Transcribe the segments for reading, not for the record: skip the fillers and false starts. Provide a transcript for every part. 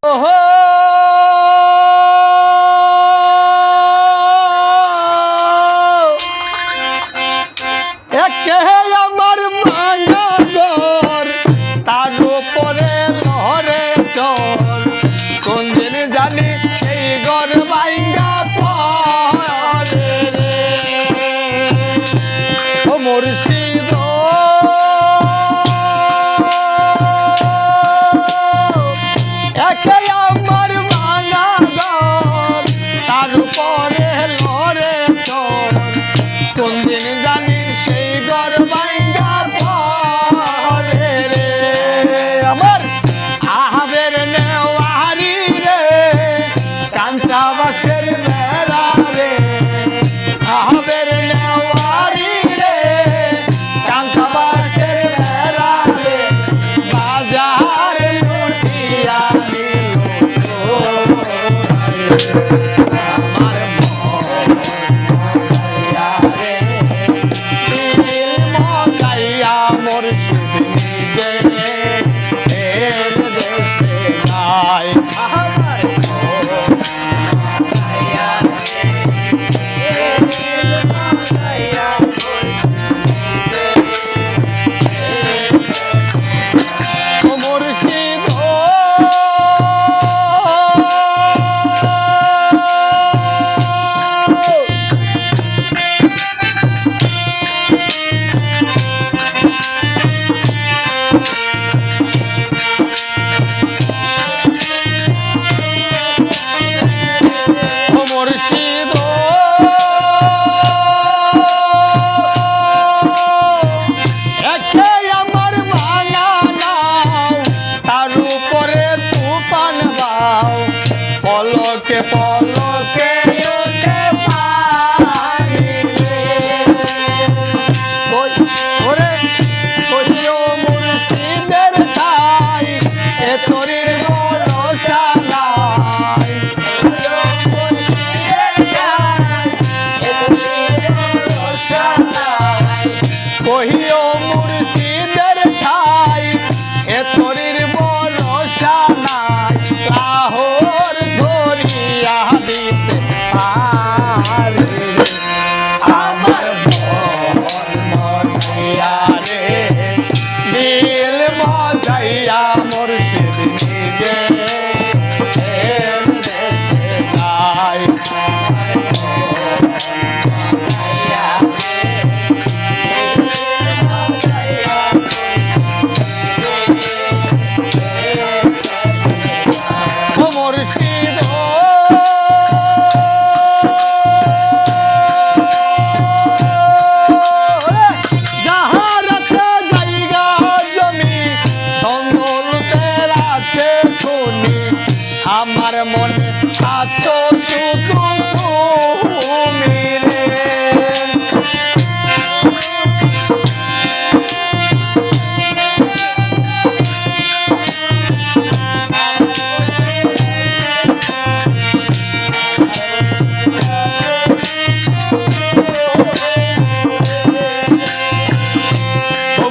ওহো একে আমার ভাঙা ঘর তার উপরে লহরে চর কোন দিন জানি সেই ঘর ভাঙা পড়ে রে ও মুর্শিদ একে আমার ভাঙা ঘর তার উপরে লহরে চর কোন দিন জানি সেই ঘর ভাঙা পড়ে রে আমার আহাবের নেওয়ারি রে কাঞ্চা বাসের বেড়া রে আহাবের নেওয়ারি রে কাঞ্চা বাসের বেড়া রে বাজার লুটিয়া নিল আমার মুর্শিদ নিজে এর দেশে যায় আমার মুর্শিদ মুর্শিদ একে আমার ভাঙা নাও তার উপরে তুফান বাও পলকে পলকে ওঠে পানি রে ওরে কইও মুর্শিদের ঠাই এ তরির ভরসা নাই কহিও মুর্শিদের ঠাই এ তরির ভরসা নাই লাহোর ধরিয়া দিতে পারে আমার মন মজাইয়া রে দিল মজাইয়া মুর্শিদ নিজে এর দেশে যায় মুর্শিদ যাহার আছে জায়গা জমি দৌলতের আছে ধনী আমার মনে আছো শুধু তুমি রে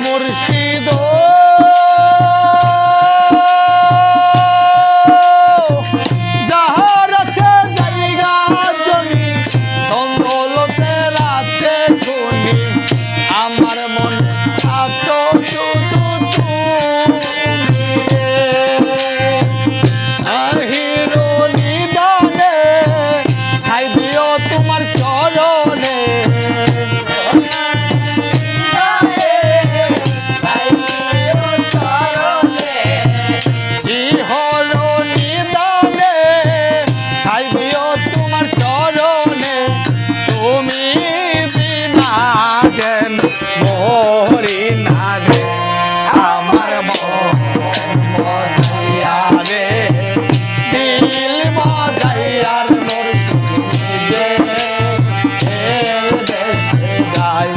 মুর্শিদ যাহার আছে জায়গা জমি দৌলতের আছে ধনী আমার মনে আছো শুধু তুমি রে আহিরো নিদানে খাই দিও তোমার চরণে তোমার চরণে তুমি বিনা যেন মরি না রে আমার মজাইয়া রে দিল মজাইয়ার মুর্শিদ দেশে যায়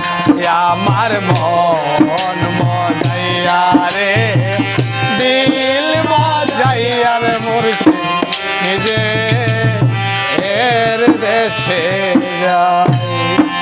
আমার মন মজাইয়া রে দিল মজাইয়ার মুর্শিদ নিজে এর দেশে যায়।